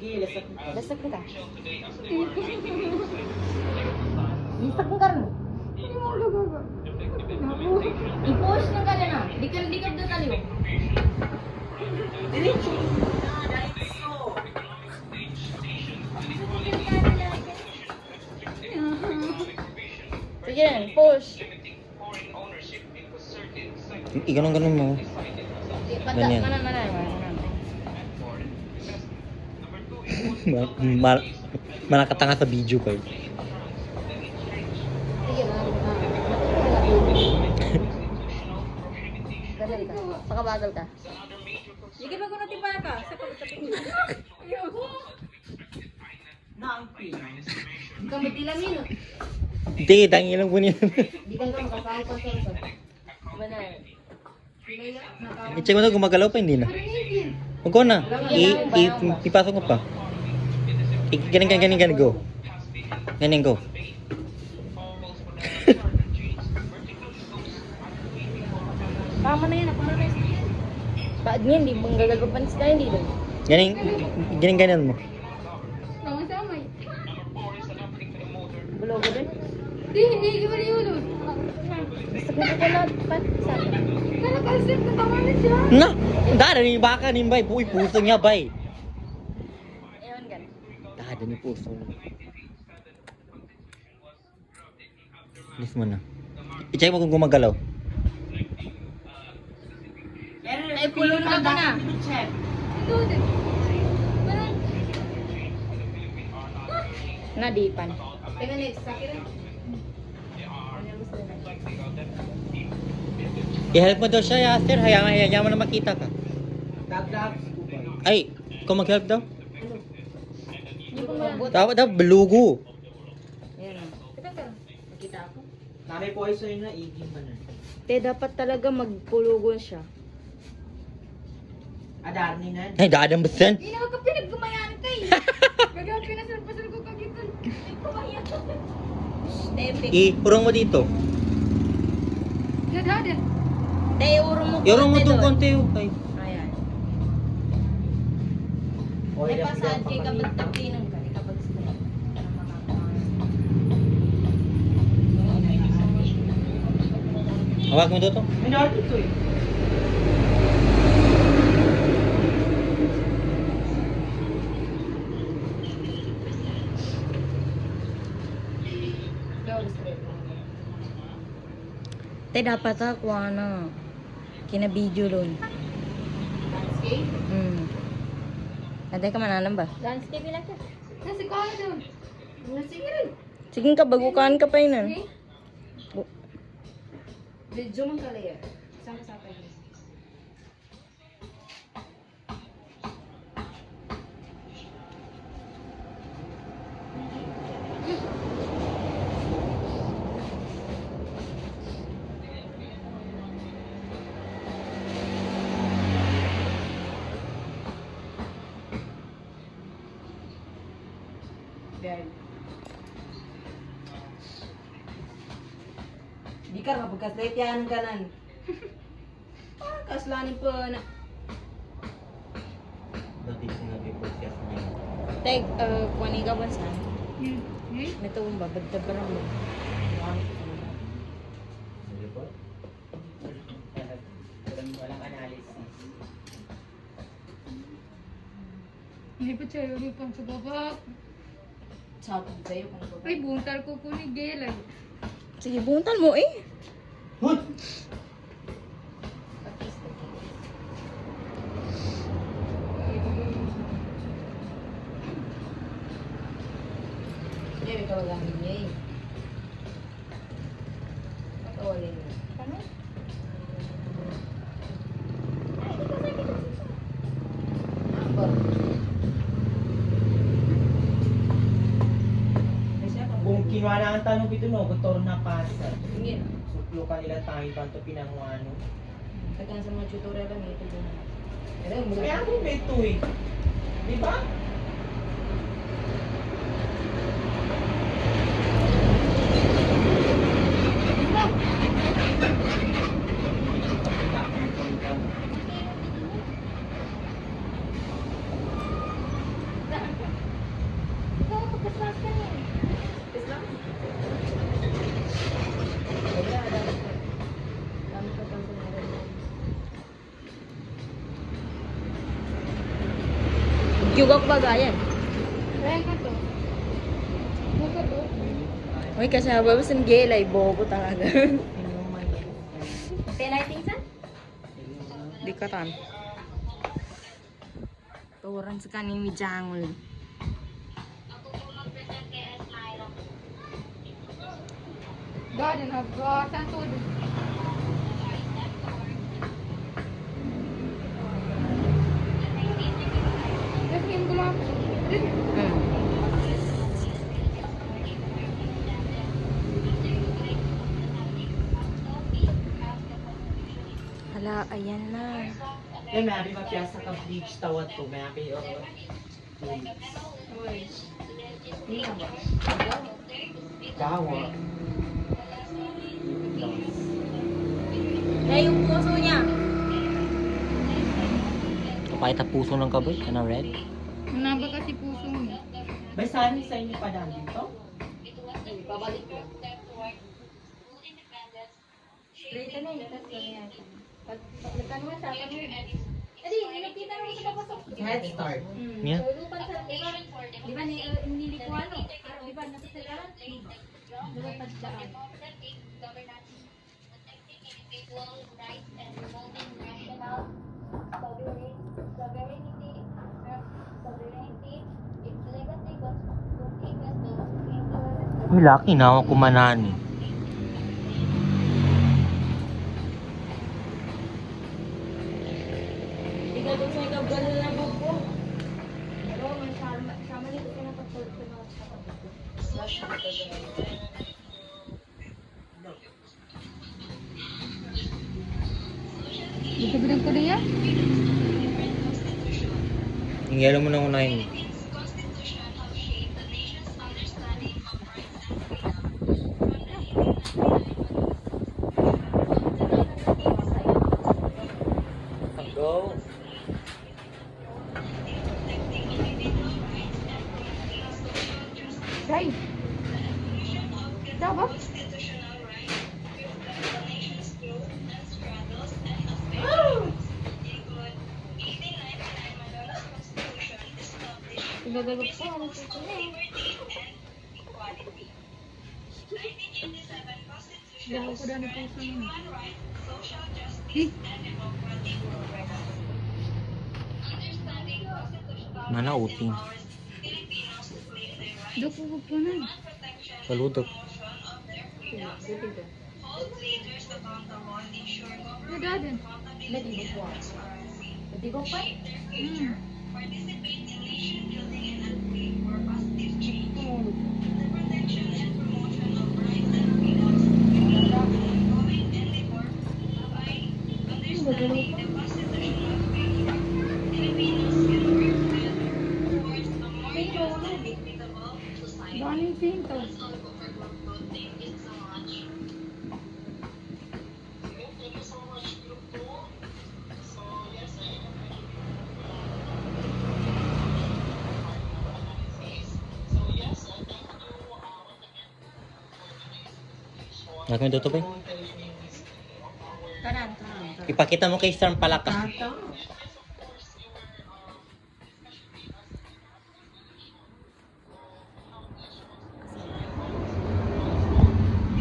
Lasag kita. Lasag mo karon. I-post na ka na. Dikal-dikal na tayo. Diretso. Sige na, push. Ganun mo. Ganyan. Malakatanga sa video card. Sige na. Ganun ka. Pakabagal ka. Sige ba kung natin ka? Sa pagkatapos mo. Naangkin. Di ka matilamin. Hindi, tangi lang po niya. Di ka makasahang pa sa Mana? I-check mo na gumagalaw pa, hindi na. Huwag ko na. Ipasok mo pa. Ganyan, go. Ganyan, go. Tama na yan, para na yan. Paad niya, hindi mong gagagapan sila, hindi doon. Ganyan mo. Sama-samay. Bulogo doon. Hindi iwan yun. Gusto ko ko lahat pa sa akin. Nalakalsip na tama na siya. Na! Dada ni baka ni bay. Uy, puso niya bay. Ewan ka. Dada ni puso. Alis mo na. I-check mo kung gumagalaw. Ay, pulo na ka na. Nadipan. Teka next, sa akin. I-help mo daw siya, Yaster. Hayaan mo na makita ka. Dagdag. Ay, ikaw mag-help daw. Hindi ko mabot. Dapat belugo. Ayan. Teka ka. Nakita ako. Nami po ay sa'yo na iging man. Te, dapat talaga magpulugon siya. Adarni na. Ay, dadang basan. Hindi naman ka pinaggumayan ka eh. Gagawin pinasal-pasal ko kagito. Kumayan ka. Urong mo dito. Gada. Te, urong mo Urong mo konti itong doon. konti. Okay. Ayan. Oy, May pasad kay kapag tapinan ka. Di kapag sila. Hawak mo dito. May natin ito eh. Te, dapat ako na. Kina-video doon. Landscape? Natay ka mananan ba? Landscape lang ka. Nasa ko na doon. Sige rin. Sige ka, bagukaan ka pa yun. Okay? Video man ka layer. Sama sa akin. Di ka mapagkaslit yan ang kanan. Kaslanin po na. Dati sinabi ko siya sa niya. Te, kuwanin ka ba saan? Ito ba? Bagdabaran mo. Walang analysis. Hindi pa siya yun pang sa baba. Sabi sa'yo kung ba? Ay, buntal ko po ni Gelay. Sige, buntal mo eh. Hoy! Hindi, may kawagangin niya eh. Patawalin mo. Ano? Kung kinuha na ang tanong ito no, motor na pasa. Sige. Suklo kanila tayo panto pinanguano. Kaya sa mga tutorial lang ito din. Kaya ako may ito eh. Di ba? Video ka bagayan. Kaya ka to. Buka to. Uy, kasi nababasan gelay, bobo talaga. Penalty sa? Di ka tan. Turan sa kanin mi jangol. Garden of Santo. Kasi yung gulap. Hala, ayan na. Eh, may abi mapiyasa ka beach tawad to. May abi o. Gawa. Na yung puso niya. Kapahit ang puso ng kaboy, ano red? Naba kasi puso mo. May sani sa inyo pa daan dito? Babalik ko. Straight na yun. Tapos ganyan. Pag nagkano mo sa akin yun. Adi, nakita mo sa papasok. Head start. Yeah. Lulupan sa, di ba, nili ko ano? Di ba, nasa silaran? Lulupan sa daan. Uy, laki na ako kumanani. Ikaw doon sa ikaw, gano'n na buko. Pero, may sama nito ka na pagsulit ko na sa buko. Dito bilang ko niya? Yung yellow mo na unahin. Go. Day. Dapat? Gagalog pa. Ano ito na eh. Dahil ko dahil po sa mga. Mana uting. Doko ko na. Saludok. Ano dadin? Nadibo ko. Nadibo pa? Daming pinto. Gagawin dito ba? Kanan. Ipakita mo kay Storm palakas. Tata.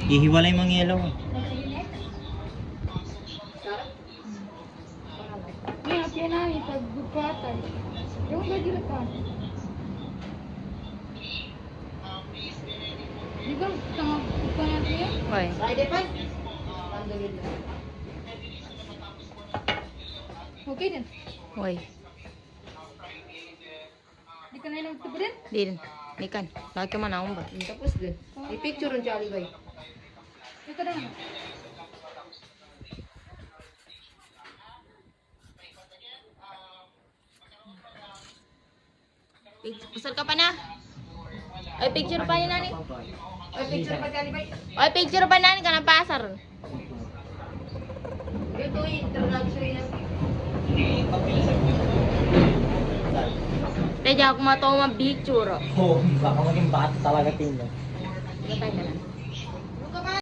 Ihiwalay mong yellow. Yan, kaya namin pag bukatan. Yung gagawin ka. Di ba, tanga buka natin yan? Hoy. Friday pa? Okay din. Hoy. Di ka na ilang tubo din? Din. Nikan. Lagi ka man akong ba? Tapos din. I-picture rin siya, Alibay. Ito na. Pusal ka pa na. Ay, picture pa ni nani. Ay, picture pa siya, Alibay. Ay, picture pa nani ka na pasar. Ito international yan. Tedya ako matoma picture. Oh, baka maging bata talaga tingnan. Gatay ka na.